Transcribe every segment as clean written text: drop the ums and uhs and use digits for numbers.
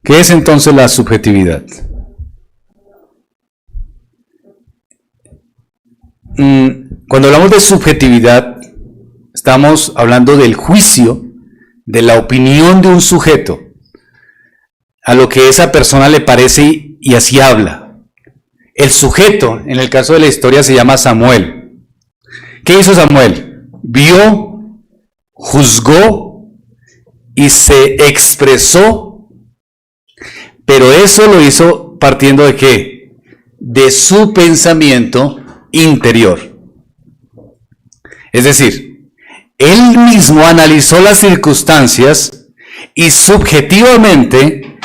¿Qué es entonces la subjetividad? Cuando hablamos de subjetividad, estamos hablando del juicio, de la opinión de un sujeto, a lo que esa persona le parece y así habla. El sujeto, en el caso de la historia, se llama Samuel. ¿Qué hizo Samuel? Vio, juzgó y se expresó, pero eso lo hizo partiendo ¿de qué? De su pensamiento interior. Es decir, él mismo analizó las circunstancias y subjetivamente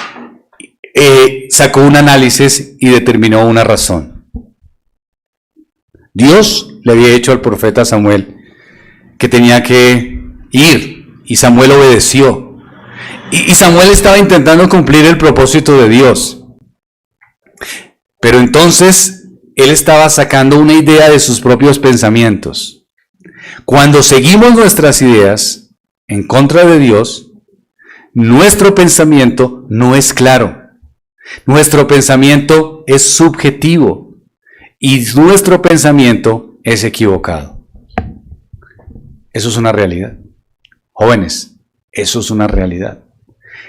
sacó un análisis y determinó una razón. Dios le había dicho al profeta Samuel que tenía que ir, y Samuel obedeció. Y Samuel estaba intentando cumplir el propósito de Dios. Pero entonces él estaba sacando una idea de sus propios pensamientos. Cuando seguimos nuestras ideas en contra de Dios, nuestro pensamiento no es claro. Nuestro pensamiento es subjetivo y nuestro pensamiento es equivocado. Eso es una realidad. Jóvenes, eso es una realidad.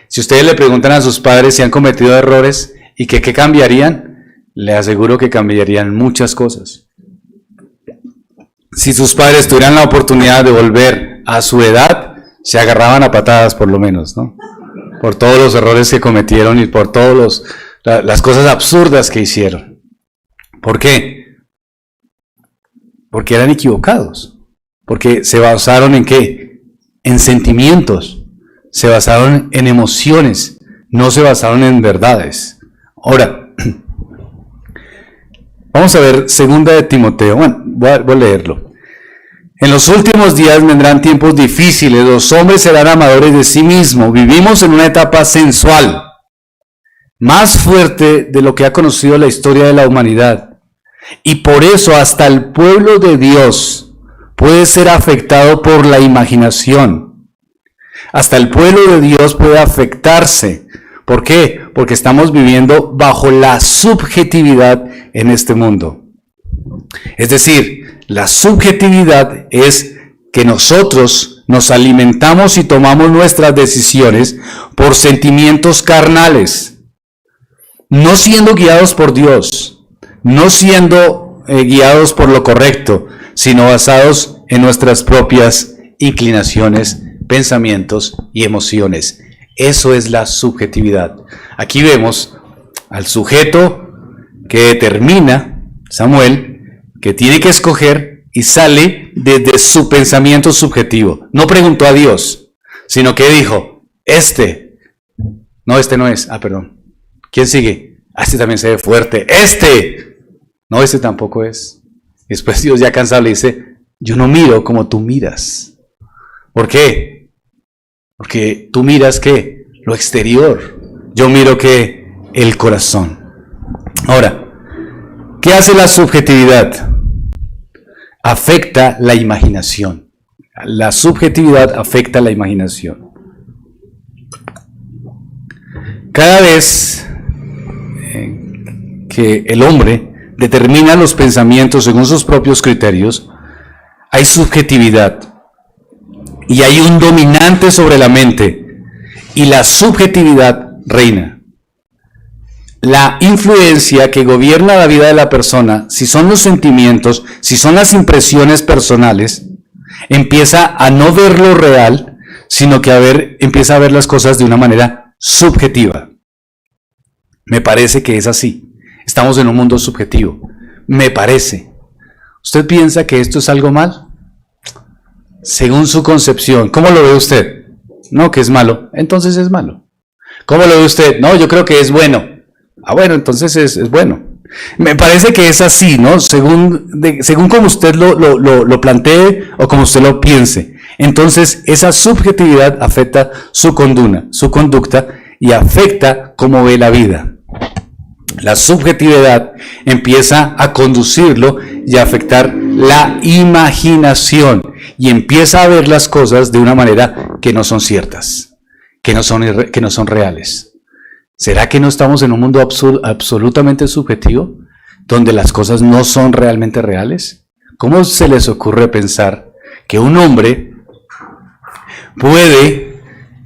Si ustedes le preguntan a sus padres si han cometido errores y que qué cambiarían, le aseguro que cambiarían muchas cosas. Si sus padres tuvieran la oportunidad de volver a su edad, se agarraban a patadas por lo menos, ¿no? Por todos los errores que cometieron y por todas las cosas absurdas que hicieron. ¿Por qué? Porque eran equivocados. Porque se basaron en ¿qué? En sentimientos. Se basaron en emociones. No se basaron en verdades. Ahora, vamos a ver 2 de Timoteo. Bueno, voy a leerlo. En los últimos días vendrán tiempos difíciles, los hombres serán amadores de sí mismos. Vivimos en una etapa sensual, más fuerte de lo que ha conocido la historia de la humanidad. Y por eso hasta el pueblo de Dios puede ser afectado por la imaginación. Hasta el pueblo de Dios puede afectarse. ¿Por qué? Porque estamos viviendo bajo la subjetividad en este mundo. Es decir, la subjetividad es que nosotros nos alimentamos y tomamos nuestras decisiones por sentimientos carnales, no siendo guiados por Dios, no siendo guiados por lo correcto, sino basados en nuestras propias inclinaciones, pensamientos y emociones. Eso es la subjetividad. Aquí vemos al sujeto que determina, Samuel, que tiene que escoger y sale desde su pensamiento subjetivo. No preguntó a Dios, sino que dijo, este no es, perdón. ¿Quién sigue? Este también se ve fuerte. No, este tampoco es. Después Dios ya cansado le dice, yo no miro como tú miras. ¿Por qué? Porque tú miras ¿qué? Lo exterior. Yo miro que el corazón. Ahora, ¿qué hace la subjetividad? Afecta la imaginación. La subjetividad afecta la imaginación. Cada vez que el hombre determina los pensamientos según sus propios criterios, hay subjetividad y hay un dominante sobre la mente y la subjetividad reina. La influencia que gobierna la vida de la persona, si son los sentimientos, si son las impresiones personales, empieza a no ver lo real, sino que empieza a ver las cosas de una manera subjetiva. Me parece que es así. Estamos en un mundo subjetivo. Me parece. ¿Usted piensa que esto es algo mal? Según su concepción. ¿Cómo lo ve usted? No, que es malo. Entonces es malo. ¿Cómo lo ve usted? No, yo creo que es bueno. Bueno, entonces es bueno. Me parece que es así, ¿no? Según como usted lo plantee o como usted lo piense. Entonces, esa subjetividad afecta su conducta y afecta cómo ve la vida. La subjetividad empieza a conducirlo y a afectar la imaginación y empieza a ver las cosas de una manera que no son ciertas, que no son reales. ¿Será que no estamos en un mundo absolutamente subjetivo, donde las cosas no son realmente reales? ¿Cómo se les ocurre pensar que un hombre puede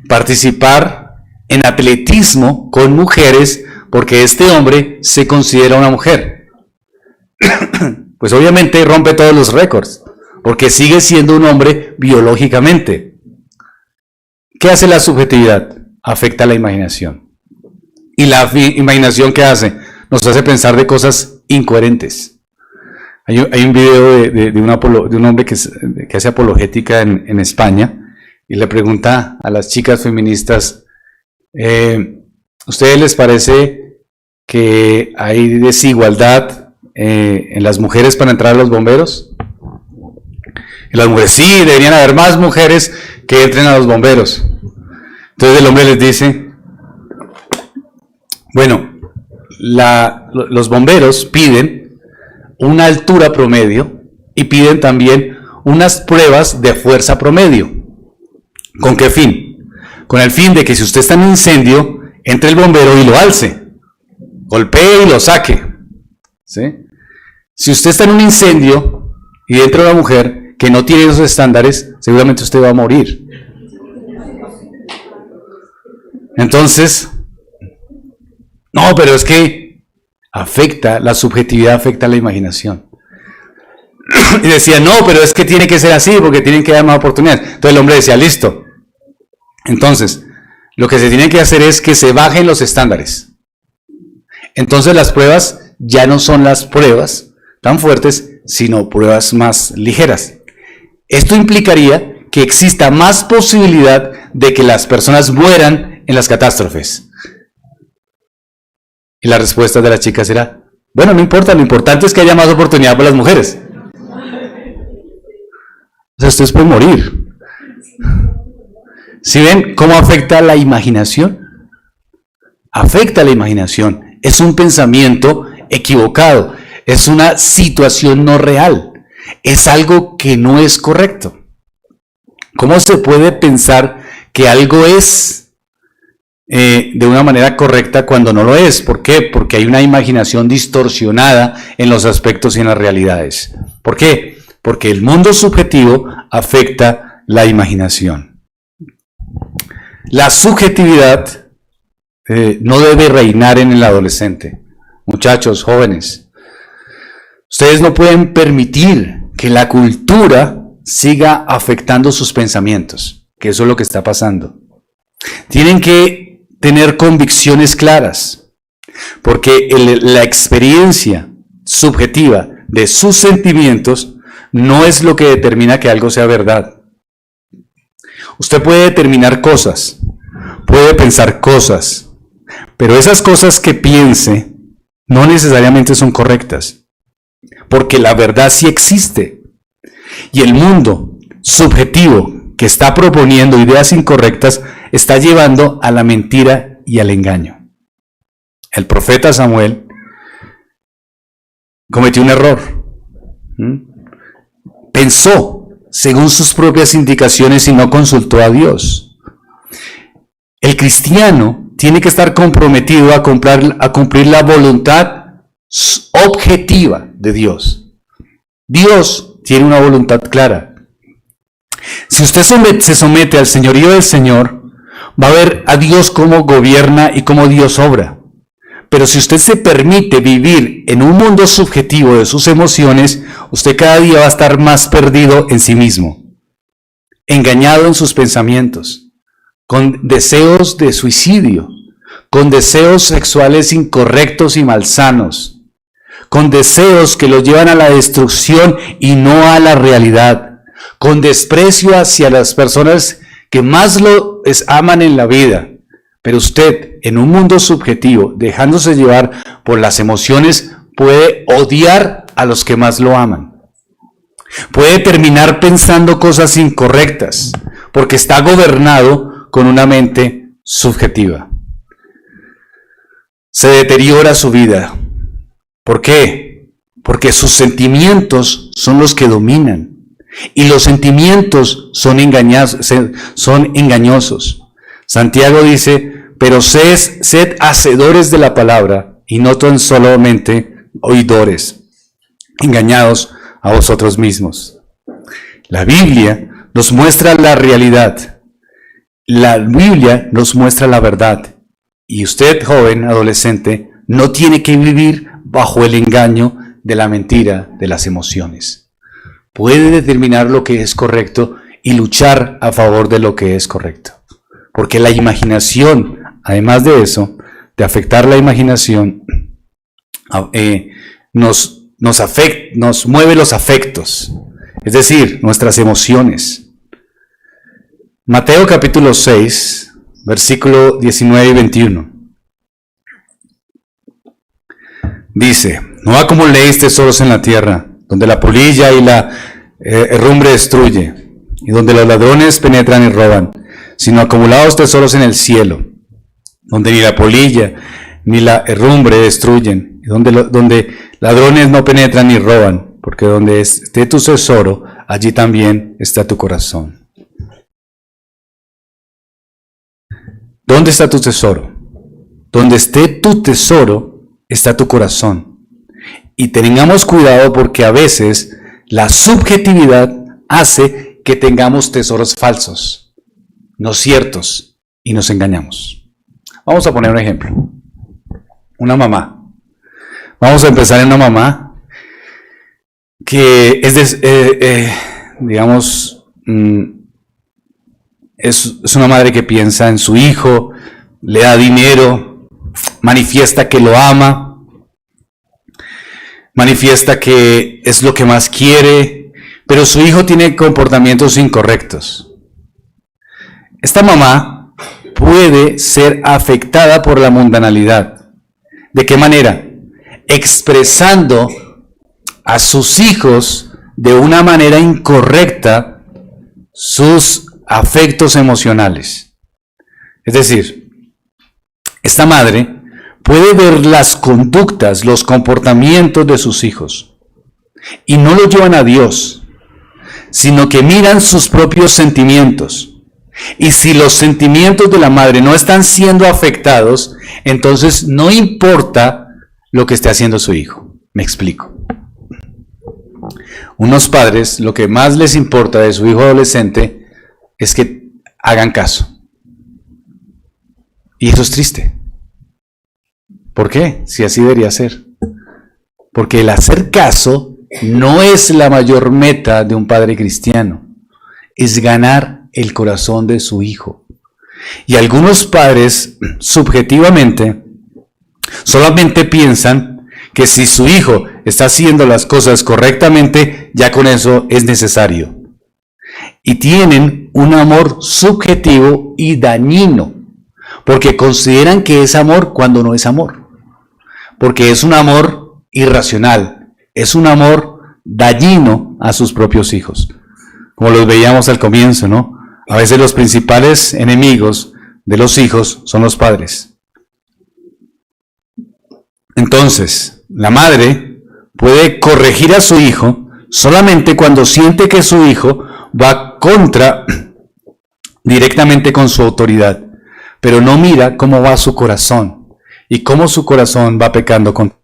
participar en atletismo con mujeres porque este hombre se considera una mujer? Pues obviamente rompe todos los récords, porque sigue siendo un hombre biológicamente. ¿Qué hace la subjetividad? Afecta la imaginación. ¿Y la imaginación qué hace? Nos hace pensar de cosas incoherentes. Hay un video de un hombre que hace apologética en España y le pregunta a las chicas feministas, ¿ustedes les parece que hay desigualdad en las mujeres para entrar a los bomberos? Y las mujeres, sí, deberían haber más mujeres que entren a los bomberos. Entonces el hombre les dice, bueno, los bomberos piden una altura promedio y piden también unas pruebas de fuerza promedio. ¿Con qué fin? Con el fin de que si usted está en un incendio, entre el bombero y lo alce, golpee y lo saque. ¿Sí? Si usted está en un incendio y entra una mujer que no tiene esos estándares, seguramente usted va a morir. Entonces, no, pero es que la subjetividad afecta la imaginación. Y decía, no, pero es que tiene que ser así, porque tienen que dar más oportunidades. Entonces el hombre decía, listo. Entonces, lo que se tiene que hacer es que se bajen los estándares. Entonces las pruebas ya no son las pruebas tan fuertes, sino pruebas más ligeras. Esto implicaría que exista más posibilidad de que las personas mueran en las catástrofes. Y la respuesta de las chicas era, bueno, no importa, lo importante es que haya más oportunidad para las mujeres. O sea, ustedes pueden morir. ¿Sí ven cómo afecta la imaginación? Afecta la imaginación. Es un pensamiento equivocado. Es una situación no real. Es algo que no es correcto. ¿Cómo se puede pensar que algo es de una manera correcta cuando no lo es? ¿Por qué? Porque hay una imaginación distorsionada en los aspectos y en las realidades. ¿Por qué? Porque el mundo subjetivo afecta la imaginación. La subjetividad no debe reinar en el adolescente. Muchachos, jóvenes, ustedes no pueden permitir que la cultura siga afectando sus pensamientos, que eso es lo que está pasando. Tienen que tener convicciones claras, porque la experiencia subjetiva de sus sentimientos no es lo que determina que algo sea verdad. Usted puede determinar cosas, puede pensar cosas, pero esas cosas que piense no necesariamente son correctas, porque la verdad sí existe. Y el mundo subjetivo que está proponiendo ideas incorrectas está llevando a la mentira y al engaño. El profeta Samuel cometió un error. Pensó según sus propias indicaciones y no consultó a Dios. El cristiano tiene que estar comprometido a cumplir la voluntad objetiva de Dios. Dios tiene una voluntad clara. Si usted se somete al señorío del Señor, va a ver a Dios cómo gobierna y cómo Dios obra. Pero si usted se permite vivir en un mundo subjetivo de sus emociones, usted cada día va a estar más perdido en sí mismo, engañado en sus pensamientos, con deseos de suicidio, con deseos sexuales incorrectos y malsanos, con deseos que lo llevan a la destrucción y no a la realidad, con desprecio hacia las personas que más lo aman en la vida. Pero usted, en un mundo subjetivo, dejándose llevar por las emociones, puede odiar a los que más lo aman. Puede terminar pensando cosas incorrectas, porque está gobernado con una mente subjetiva. Se deteriora su vida. ¿Por qué? Porque sus sentimientos son los que dominan. Y los sentimientos son engañosos. Santiago dice, pero sed hacedores de la palabra y no tan solamente oidores, engañados a vosotros mismos. La Biblia nos muestra la realidad. La Biblia nos muestra la verdad. Y usted, joven, adolescente, no tiene que vivir bajo el engaño de la mentira de las emociones. Puede determinar lo que es correcto y luchar a favor de lo que es correcto. Porque la imaginación, además de eso, de afectar la imaginación, nos mueve los afectos, es decir, nuestras emociones. Mateo capítulo 6, versículo 19 y 21. Dice: no acumuléis tesoros en la tierra, donde la polilla y la herrumbre destruye, y donde los ladrones penetran y roban, sino acumulaos tesoros en el cielo, donde ni la polilla ni la herrumbre destruyen, y donde ladrones no penetran ni roban, porque donde esté tu tesoro, allí también está tu corazón. ¿Dónde está tu tesoro? Donde esté tu tesoro, está tu corazón. Y tengamos cuidado porque a veces la subjetividad hace que tengamos tesoros falsos, no ciertos, y nos engañamos. Vamos a poner un ejemplo. Una mamá. Vamos a empezar en una mamá que es una madre que piensa en su hijo, le da dinero, manifiesta que lo ama, manifiesta que es lo que más quiere, pero su hijo tiene comportamientos incorrectos. Esta mamá puede ser afectada por la mundanalidad. ¿De qué manera? Expresando a sus hijos de una manera incorrecta sus afectos emocionales. Es decir, esta madre puede ver las conductas, los comportamientos de sus hijos y no lo llevan a Dios, sino que miran sus propios sentimientos. Y si los sentimientos de la madre no están siendo afectados, entonces no importa lo que esté haciendo su hijo. Me explico. Unos padres, lo que más les importa de su hijo adolescente es que hagan caso. Y eso es triste. ¿Por qué? Si así debería ser. Porque el hacer caso no es la mayor meta de un padre cristiano. Es ganar el corazón de su hijo. Y algunos padres, subjetivamente, solamente piensan que si su hijo está haciendo las cosas correctamente, ya con eso es necesario. Y tienen un amor subjetivo y dañino, porque consideran que es amor cuando no es amor. Porque es un amor irracional, es un amor dañino a sus propios hijos. Como los veíamos al comienzo, ¿no? A veces los principales enemigos de los hijos son los padres. Entonces, la madre puede corregir a su hijo solamente cuando siente que su hijo va directamente con su autoridad, pero no mira cómo va su corazón y cómo su corazón va pecando contra.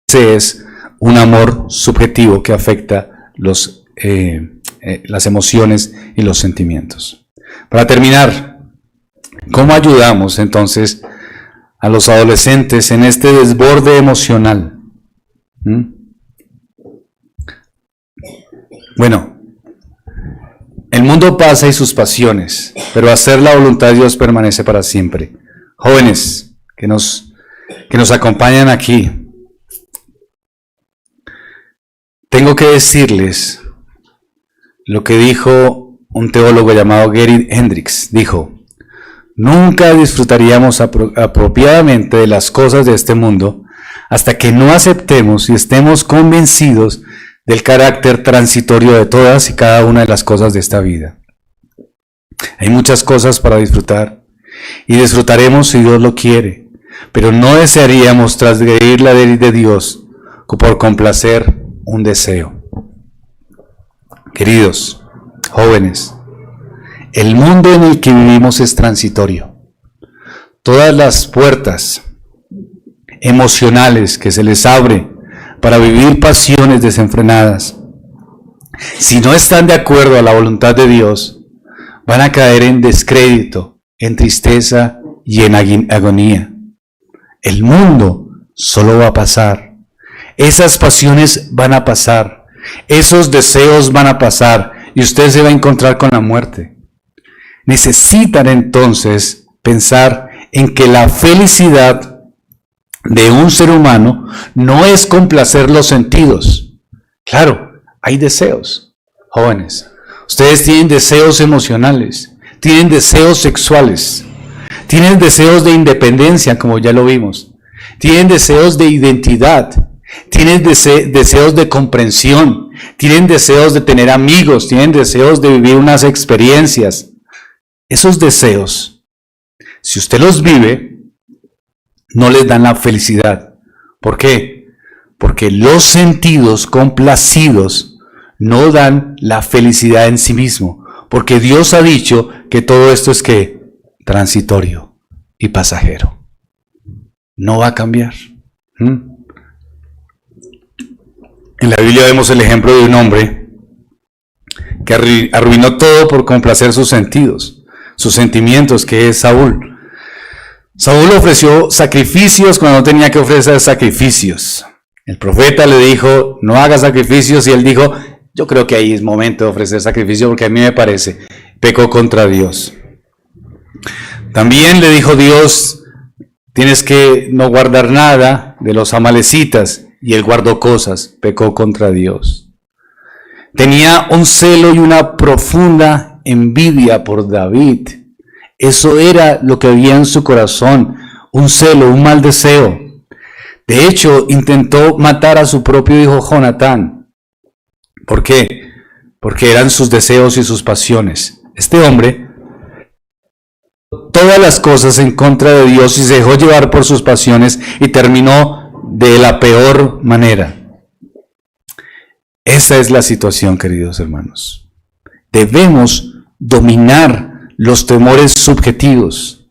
Ese es un amor subjetivo que afecta las emociones y los sentimientos. Para terminar, ¿cómo ayudamos entonces a los adolescentes en este desborde emocional? Bueno, el mundo pasa y sus pasiones, pero hacer la voluntad de Dios permanece para siempre. Jóvenes que nos acompañan aquí, tengo que decirles lo que dijo un teólogo llamado Gary Hendricks. Dijo: nunca disfrutaríamos apropiadamente de las cosas de este mundo hasta que no aceptemos y estemos convencidos del carácter transitorio de todas y cada una de las cosas de esta vida. Hay muchas cosas para disfrutar y disfrutaremos si Dios lo quiere, pero no desearíamos transgredir la ley de Dios por complacer un deseo. Queridos jóvenes, el mundo en el que vivimos es transitorio. todas las puertas emocionales que se les abre para vivir pasiones desenfrenadas, si no están de acuerdo a la voluntad de Dios, van a caer en descrédito, en tristeza y en agonía. El mundo solo va a pasar. Esas pasiones van a pasar. Esos deseos van a pasar. Y usted se va a encontrar con la muerte. Necesitan entonces pensar en que la felicidad de un ser humano no es complacer los sentidos. Claro, hay deseos. Jóvenes, ustedes tienen deseos emocionales, tienen deseos sexuales, tienen deseos de independencia, como ya lo vimos, tienen deseos de identidad, tienen deseos de comprensión, tienen deseos de tener amigos, tienen deseos de vivir unas experiencias. Esos deseos, si usted los vive, no les dan la felicidad. ¿Por qué? Porque los sentidos complacidos no dan la felicidad en sí mismo, porque Dios ha dicho que todo esto es que transitorio y pasajero. No va a cambiar. En la Biblia vemos el ejemplo de un hombre que arruinó todo por complacer sus sentidos, sus sentimientos, que es Saúl. Saúl ofreció sacrificios cuando no tenía que ofrecer sacrificios. El profeta le dijo, no haga sacrificios, y él dijo, yo creo que ahí es momento de ofrecer sacrificio porque a mí me parece, pecó contra Dios. También le dijo Dios, tienes que no guardar nada de los amalecitas, y él guardó cosas, pecó contra Dios. Tenía un celo y una profunda envidia por David. Eso era lo que había en su corazón, un celo, un mal deseo. De hecho, intentó matar a su propio hijo Jonatán. ¿Por qué? Porque eran sus deseos y sus pasiones. Este hombre, todas las cosas en contra de Dios, y se dejó llevar por sus pasiones y terminó de la peor manera. Esa es la situación, queridos hermanos. Debemos dominar los temores subjetivos.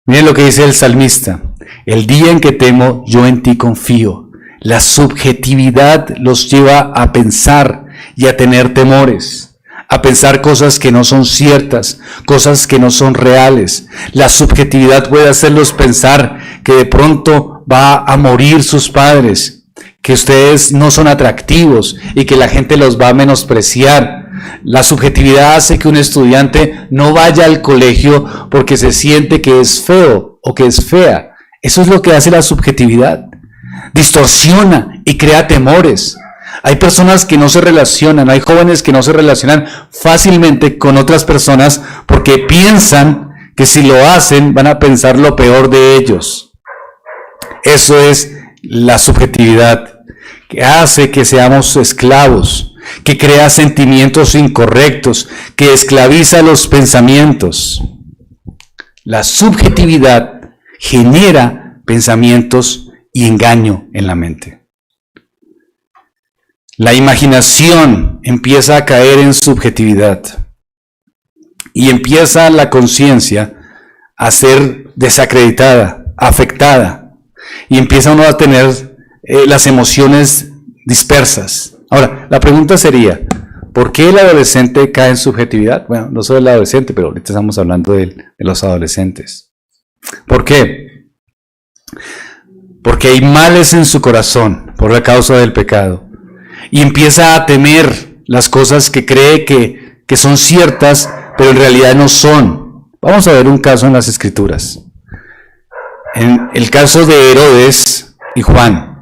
Miren lo que dice el salmista: el día en que temo, yo en ti confío. La subjetividad los lleva a pensar y a tener temores, a pensar cosas que no son ciertas, cosas que no son reales. La subjetividad puede hacerlos pensar que de pronto va a morir sus padres, que ustedes no son atractivos y que la gente los va a menospreciar. La subjetividad hace que un estudiante no vaya al colegio porque se siente que es feo o que es fea. Eso es lo que hace la subjetividad. Distorsiona y crea temores. Hay personas que no se relacionan, hay jóvenes que no se relacionan fácilmente con otras personas porque piensan que si lo hacen van a pensar lo peor de ellos. Eso es la subjetividad, que hace que seamos esclavos, que crea sentimientos incorrectos, que esclaviza los pensamientos. La subjetividad genera pensamientos y engaño en la mente. La imaginación empieza a caer en subjetividad y empieza la conciencia a ser desacreditada, afectada, y empieza uno a tener las emociones dispersas. Ahora, la pregunta sería, ¿por qué el adolescente cae en subjetividad? Bueno, no solo el adolescente, pero ahorita estamos hablando de los adolescentes. ¿Por qué? Porque hay males en su corazón por la causa del pecado. Y empieza a temer las cosas que cree que son ciertas, pero en realidad no son. Vamos a ver un caso en las Escrituras. En el caso de Herodes y Juan.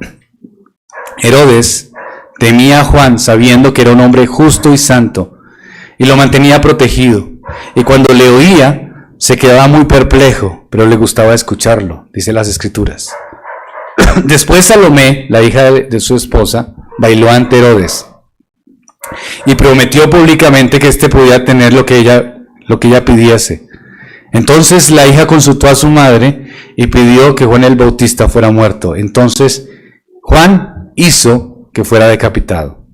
Herodes temía a Juan sabiendo que era un hombre justo y santo, y lo mantenía protegido. Y cuando le oía, se quedaba muy perplejo, pero le gustaba escucharlo, dice las Escrituras. Después Salomé, la hija de su esposa, bailó ante Herodes y prometió públicamente que éste podía tener lo que ella pidiese. Entonces la hija consultó a su madre y pidió que Juan el Bautista fuera muerto. Entonces Juan hizo que fuera decapitado.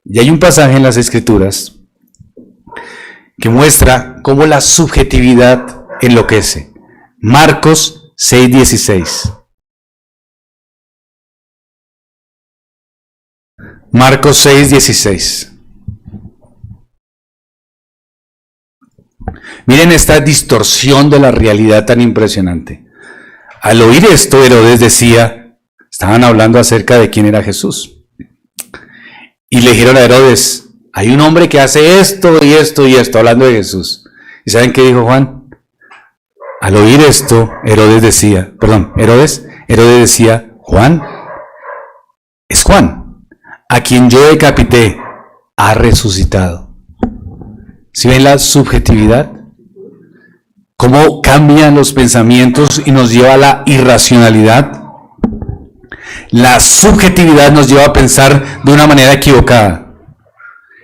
Y hay un pasaje en las Escrituras que muestra cómo la subjetividad enloquece. Marcos 6:16. Marcos 6:16. Miren esta distorsión de la realidad tan impresionante. Al oír esto, Herodes decía, estaban hablando acerca de quién era Jesús. Y le dijeron a Herodes, hay un hombre que hace esto y esto y esto, hablando de Jesús. ¿Y saben qué dijo Juan? Al oír esto, Herodes decía, Juan, es Juan, a quien yo decapité, ha resucitado. ¿Sí ven la subjetividad? ¿Cómo cambian los pensamientos y nos lleva a la irracionalidad? La subjetividad nos lleva a pensar de una manera equivocada.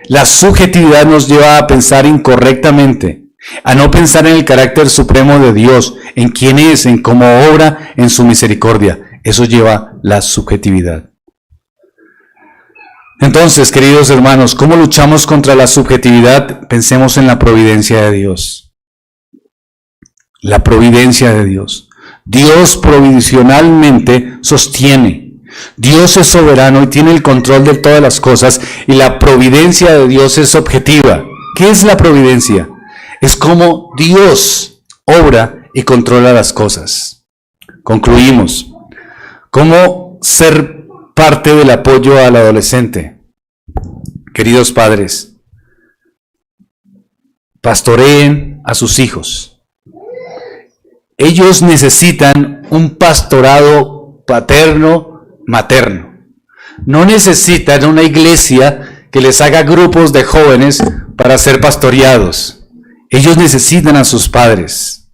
La subjetividad nos lleva a pensar incorrectamente, a no pensar en el carácter supremo de Dios, en quién es, en cómo obra, en su misericordia. Eso lleva la subjetividad. Entonces, queridos hermanos, ¿cómo luchamos contra la subjetividad? Pensemos en la providencia de Dios. La providencia de Dios. Dios provisionalmente sostiene. Dios es soberano y tiene el control de todas las cosas, y la providencia de Dios es objetiva. ¿Qué es la providencia? Es como Dios obra y controla las cosas. Concluimos. ¿Cómo ser parte del apoyo al adolescente? Queridos padres, pastoreen a sus hijos. Ellos necesitan un pastorado paterno, materno. No necesitan una iglesia que les haga grupos de jóvenes para ser pastoreados. Ellos necesitan a sus padres.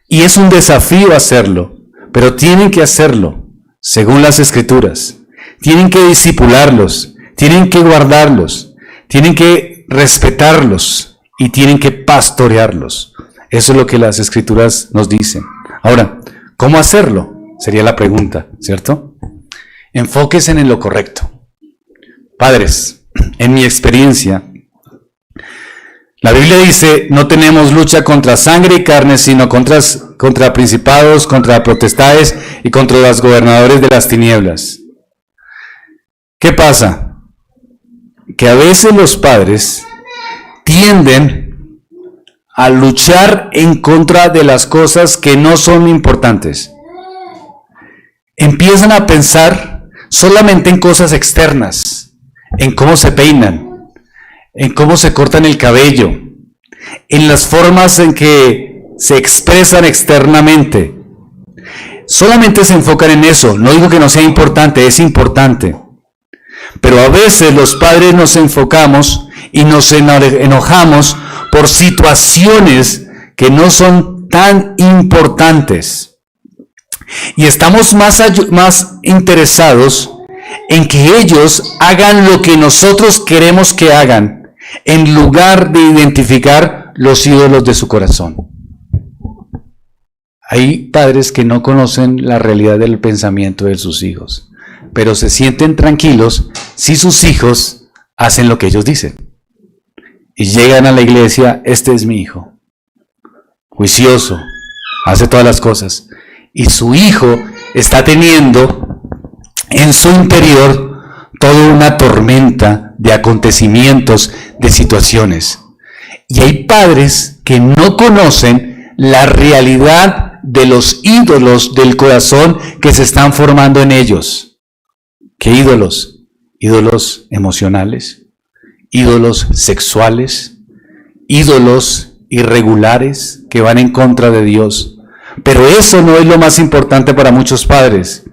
Y es un desafío hacerlo, pero tienen que hacerlo según las Escrituras. Tienen que discipularlos, tienen que guardarlos, tienen que respetarlos y tienen que pastorearlos. Eso es lo que las Escrituras nos dicen. Ahora, ¿cómo hacerlo? Sería la pregunta, ¿cierto? Enfóquense en lo correcto. Padres, en mi experiencia, la Biblia dice, no tenemos lucha contra sangre y carne, sino contra principados, contra potestades y contra los gobernadores de las tinieblas. ¿Qué pasa? Que a veces los padres tienden a luchar en contra de las cosas que no son importantes. Empiezan a pensar solamente en cosas externas, en cómo se peinan, en cómo se cortan el cabello, en las formas en que se expresan externamente. Solamente se enfocan en eso. No digo que no sea importante, es importante. Pero a veces los padres nos enfocamos y nos enojamos por situaciones que no son tan importantes. Y estamos más interesados en que ellos hagan lo que nosotros queremos que hagan, en lugar de identificar los ídolos de su corazón. Hay padres que no conocen la realidad del pensamiento de sus hijos, pero se sienten tranquilos si sus hijos hacen lo que ellos dicen. Y llegan a la iglesia, este es mi hijo, juicioso, hace todas las cosas. Y su hijo está teniendo en su interior toda una tormenta de acontecimientos, de situaciones. Y hay padres que no conocen la realidad de los ídolos del corazón que se están formando en ellos. ¿Qué ídolos? Ídolos emocionales, ídolos sexuales, ídolos irregulares que van en contra de Dios. Pero eso no es lo más importante para muchos padres.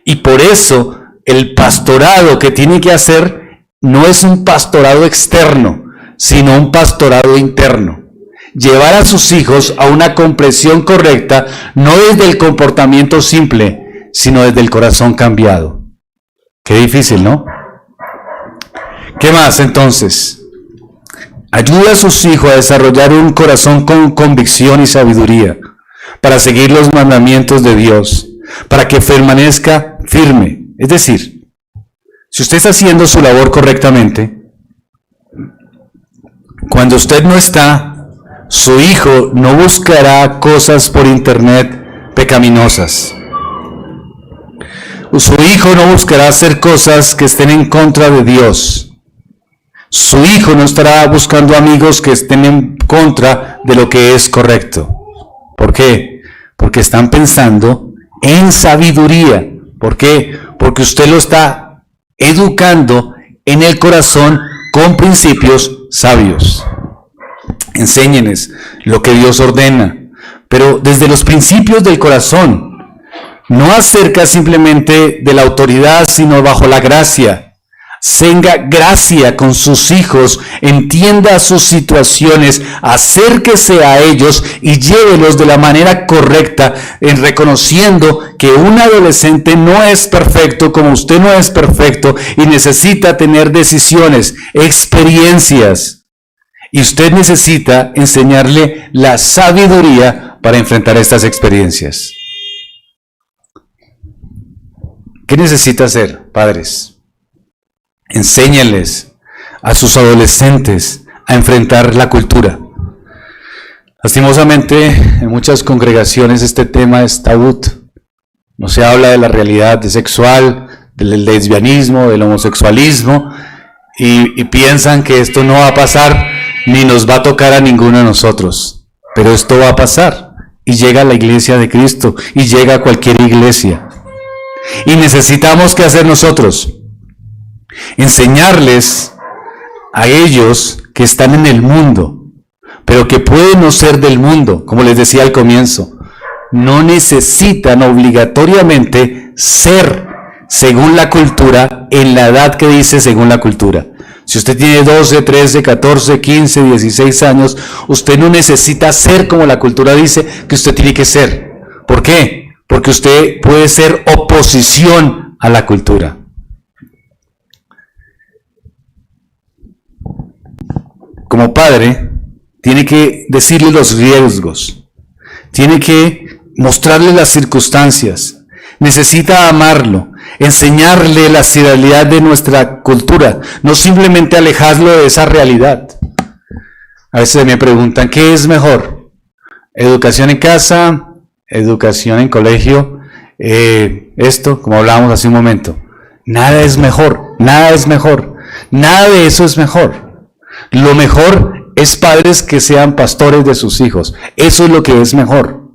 Y por eso el pastorado que tiene que hacer no es un pastorado externo, sino un pastorado interno. Llevar a sus hijos a una comprensión correcta, no desde el comportamiento simple, sino desde el corazón cambiado. Qué difícil, ¿no? ¿Qué más entonces? Ayuda a sus hijos a desarrollar un corazón con convicción y sabiduría, para seguir los mandamientos de Dios, para que permanezca firme. Es decir, si usted está haciendo su labor correctamente, cuando usted no está, Su hijo no buscará cosas por internet pecaminosas. Su hijo no buscará hacer cosas que estén en contra de Dios. Su hijo no estará buscando amigos que estén en contra de lo que es correcto. ¿Por qué? Porque están pensando en sabiduría. ¿Por qué? Porque usted lo está educando en el corazón con principios sabios. Enséñenles lo que Dios ordena, pero desde los principios del corazón, no acerca simplemente de la autoridad, sino bajo la gracia. Tenga gracia con sus hijos, entienda sus situaciones, acérquese a ellos y llévelos de la manera correcta, en reconociendo que un adolescente no es perfecto como usted no es perfecto y necesita tener decisiones, experiencias. Y usted necesita enseñarle la sabiduría para enfrentar estas experiencias. ¿Qué necesita hacer, padres? Enséñales a sus adolescentes a enfrentar la cultura. Lastimosamente, en muchas congregaciones este tema es tabú. No se habla de la realidad sexual, del lesbianismo, del homosexualismo, y piensan que esto no va a pasar, ni nos va a tocar a ninguno de nosotros. Pero esto va a pasar, y llega a la iglesia de Cristo, y llega a cualquier iglesia. Y necesitamos, ¿qué hacer nosotros? Enseñarles a ellos que están en el mundo, pero que pueden no ser del mundo, como les decía al comienzo. No necesitan obligatoriamente ser según la cultura, en la edad que dice según la cultura. Si usted tiene 12, 13, 14, 15, 16 años, usted no necesita ser como la cultura dice que usted tiene que ser. ¿Por qué? Porque usted puede ser oposición a la cultura. Como padre, tiene que decirle los riesgos, tiene que mostrarle las circunstancias, necesita amarlo, enseñarle la realidad de nuestra cultura, no simplemente alejarlo de esa realidad. A veces me preguntan, ¿qué es mejor? ¿Educación en casa? ¿Educación en colegio? Esto, como hablábamos hace un momento. Nada es mejor, nada es mejor, nada de eso es mejor. Lo mejor es padres que sean pastores de sus hijos. Eso es lo que es mejor.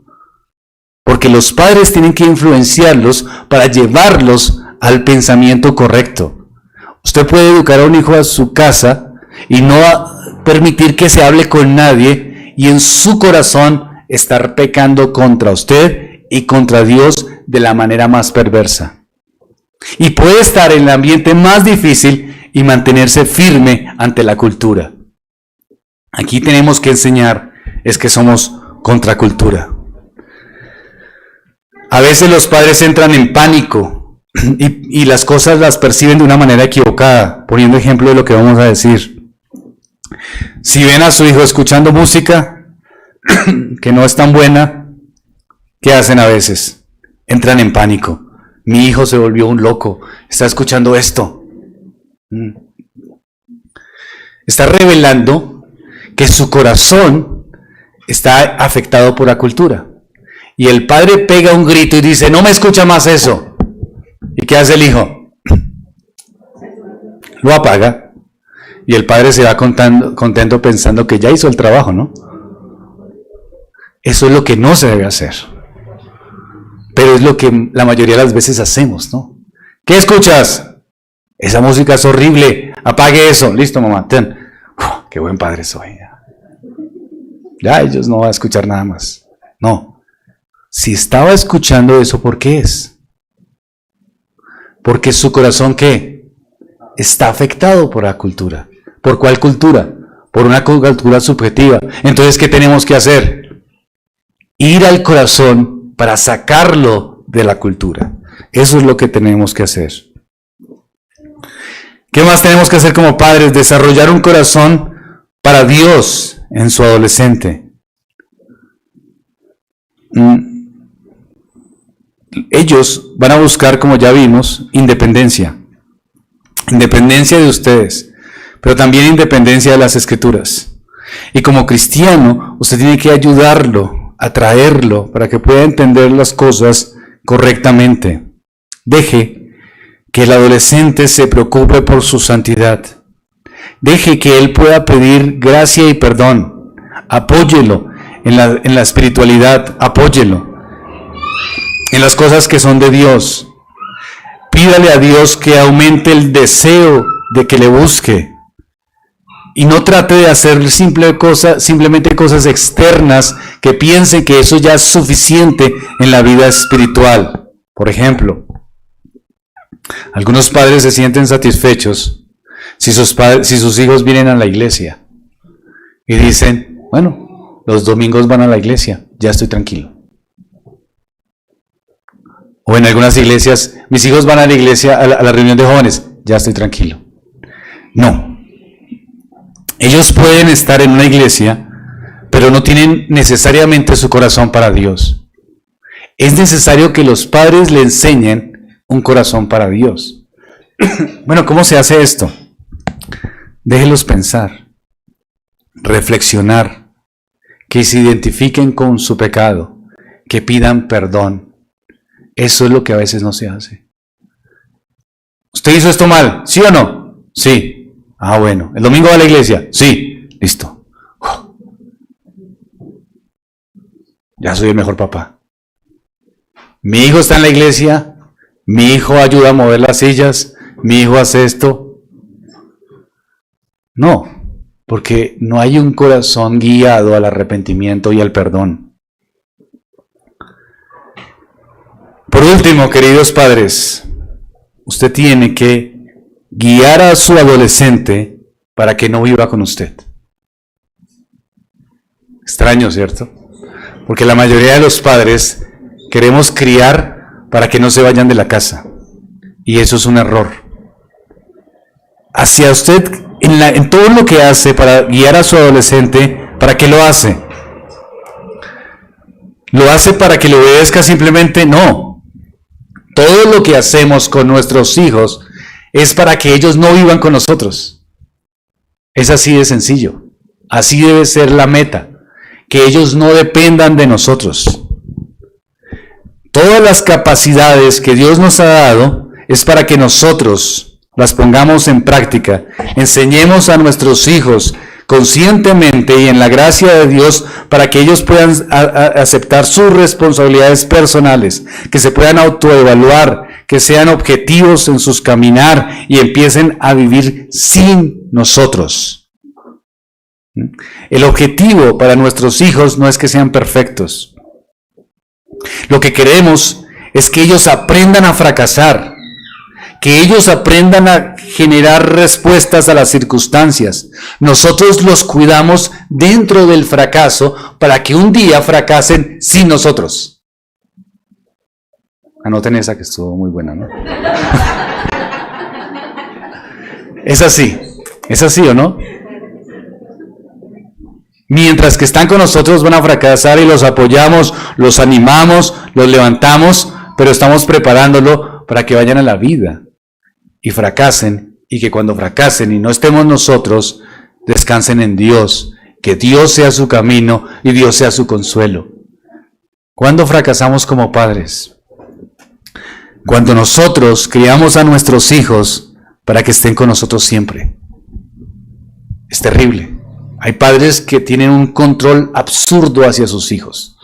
Porque los padres tienen que influenciarlos para llevarlos al pensamiento correcto. Usted puede educar a un hijo a su casa y no permitir que se hable con nadie y en su corazón estar pecando contra usted y contra Dios de la manera más perversa. Y puede estar en el ambiente más difícil y mantenerse firme ante la cultura. Aquí tenemos que enseñar es que somos contracultura. A veces los padres entran en pánico y las cosas las perciben de una manera equivocada, poniendo ejemplo de lo que vamos a decir. Si ven a su hijo escuchando música que no es tan buena, ¿qué hacen a veces? Entran en pánico. Mi hijo se volvió un loco, está escuchando esto. Está revelando que su corazón está afectado por la cultura. Y el padre pega un grito y dice, no me escucha más eso. ¿Y qué hace el hijo? Lo apaga. Y el padre se va contento pensando que ya hizo el trabajo, ¿no? Eso es lo que no se debe hacer. Pero es lo que la mayoría de las veces hacemos, ¿no? ¿Qué escuchas? Esa música es horrible, apague eso. Listo, mamá, ten. Qué buen padre soy. Ya ellos no van a escuchar nada más. No. Si estaba escuchando eso, ¿por qué es? Porque su corazón, ¿qué? Está afectado por la cultura. ¿Por cuál cultura? Por una cultura subjetiva. Entonces, ¿qué tenemos que hacer? Ir al corazón para sacarlo de la cultura. Eso es lo que tenemos que hacer. ¿Qué más tenemos que hacer como padres? Desarrollar un corazón para Dios en su adolescente. Ellos van a buscar, como ya vimos, independencia. Independencia de ustedes, pero también independencia de las Escrituras. Y como cristiano, usted tiene que ayudarlo, atraerlo, para que pueda entender las cosas correctamente. Deje que el adolescente se preocupe por su santidad. Deje que él pueda pedir gracia y perdón. Apóyelo en la espiritualidad, apóyelo en las cosas que son de Dios. Pídale a Dios que aumente el deseo de que le busque. Y no trate de hacer simplemente cosas externas que piense que eso ya es suficiente en la vida espiritual. Por ejemplo, algunos padres se sienten satisfechos si sus hijos vienen a la iglesia y dicen, bueno, los domingos van a la iglesia, ya estoy tranquilo. O en algunas iglesias, mis hijos van a la iglesia, a la reunión de jóvenes, ya estoy tranquilo. No. Ellos pueden estar en una iglesia, pero no tienen necesariamente su corazón para Dios. Es necesario que los padres le enseñen un corazón para Dios. Bueno, ¿cómo se hace esto? Déjelos pensar, reflexionar, que se identifiquen con su pecado, que pidan perdón. Eso es lo que a veces no se hace. ¿Usted hizo esto mal? ¿Sí o no? Sí. Ah, bueno. ¿El domingo va a la iglesia? Sí. Listo. Ya soy el mejor papá. Mi hijo está en la iglesia, mi hijo ayuda a mover las sillas, mi hijo hace esto. No, porque no hay un corazón guiado al arrepentimiento y al perdón. Por último, queridos padres, usted tiene que guiar a su adolescente para que no viva con usted. Extraño, ¿cierto? Porque la mayoría de los padres queremos criar para que no se vayan de la casa. Y eso es un error. Hacia usted, en todo lo que hace para guiar a su adolescente, ¿para qué lo hace? ¿Lo hace para que le obedezca simplemente? No. Todo lo que hacemos con nuestros hijos es para que ellos no vivan con nosotros. Es así de sencillo. Así debe ser la meta. Que ellos no dependan de nosotros. Todas las capacidades que Dios nos ha dado es para que nosotros las pongamos en práctica. Enseñemos a nuestros hijos conscientemente y en la gracia de Dios para que ellos puedan aceptar sus responsabilidades personales, que se puedan autoevaluar, que sean objetivos en sus caminar y empiecen a vivir sin nosotros. El objetivo para nuestros hijos no es que sean perfectos. Lo que queremos es que ellos aprendan a fracasar, que ellos aprendan a generar respuestas a las circunstancias. Nosotros los cuidamos dentro del fracaso para que un día fracasen sin nosotros. Anoten esa que estuvo muy buena, ¿no? Es así o no? Mientras que están con nosotros van a fracasar y los apoyamos, los animamos, los levantamos, pero estamos preparándolo para que vayan a la vida y fracasen, y que cuando fracasen y no estemos nosotros, descansen en Dios, que Dios sea su camino y Dios sea su consuelo. ¿Cuándo fracasamos como padres? Cuando nosotros criamos a nuestros hijos para que estén con nosotros siempre. Es terrible. Hay padres que tienen un control absurdo hacia sus hijos.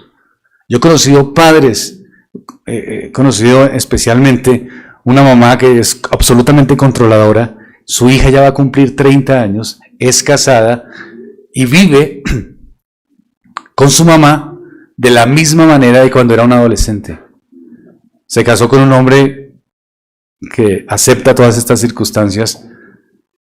Yo he conocido padres, he conocido especialmente una mamá que es absolutamente controladora. Su hija ya va a cumplir 30 años, es casada y vive con su mamá de la misma manera de cuando era un adolescente. Se casó con un hombre que acepta todas estas circunstancias,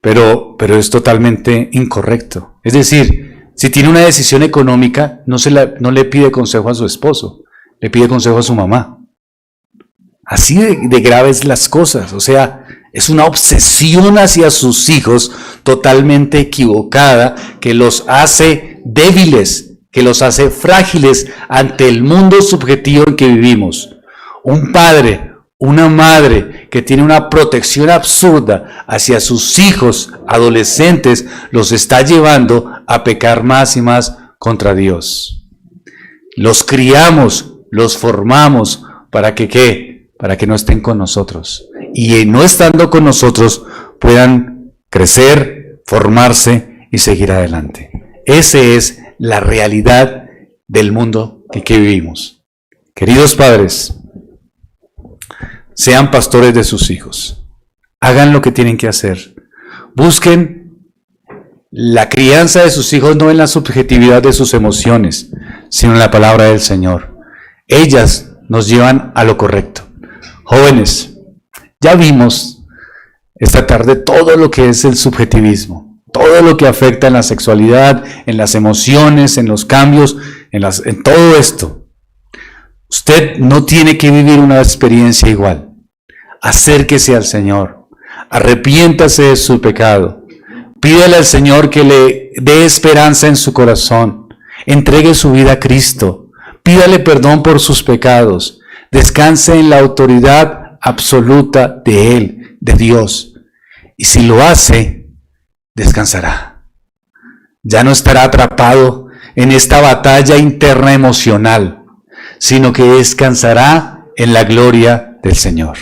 pero es totalmente incorrecto. Es decir, si tiene una decisión económica, no le pide consejo a su esposo, le pide consejo a su mamá. Así de graves las cosas. O sea, es una obsesión hacia sus hijos totalmente equivocada que los hace débiles, que los hace frágiles ante el mundo subjetivo en que vivimos. Un padre, una madre que tiene una protección absurda hacia sus hijos adolescentes, los está llevando a pecar más y más contra Dios. Los criamos, los formamos, ¿para que qué? Para que no estén con nosotros. Y no estando con nosotros, puedan crecer, formarse y seguir adelante. Esa es la realidad del mundo en que vivimos. Queridos padres, sean pastores de sus hijos. Hagan lo que tienen que hacer. Busquen la crianza de sus hijos no en la subjetividad de sus emociones, sino en la palabra del Señor. Ellas nos llevan a lo correcto. Jóvenes, ya vimos esta tarde todo lo que es el subjetivismo, todo lo que afecta en la sexualidad, en las emociones, en los cambios, en todo esto. Usted no tiene que vivir una experiencia igual. Acérquese al Señor, arrepiéntase de su pecado, pídele al Señor que le dé esperanza en su corazón, entregue su vida a Cristo, pídale perdón por sus pecados, descanse en la autoridad absoluta de Él, de Dios, y si lo hace, descansará. Ya no estará atrapado en esta batalla interna emocional, sino que descansará en la gloria del Señor.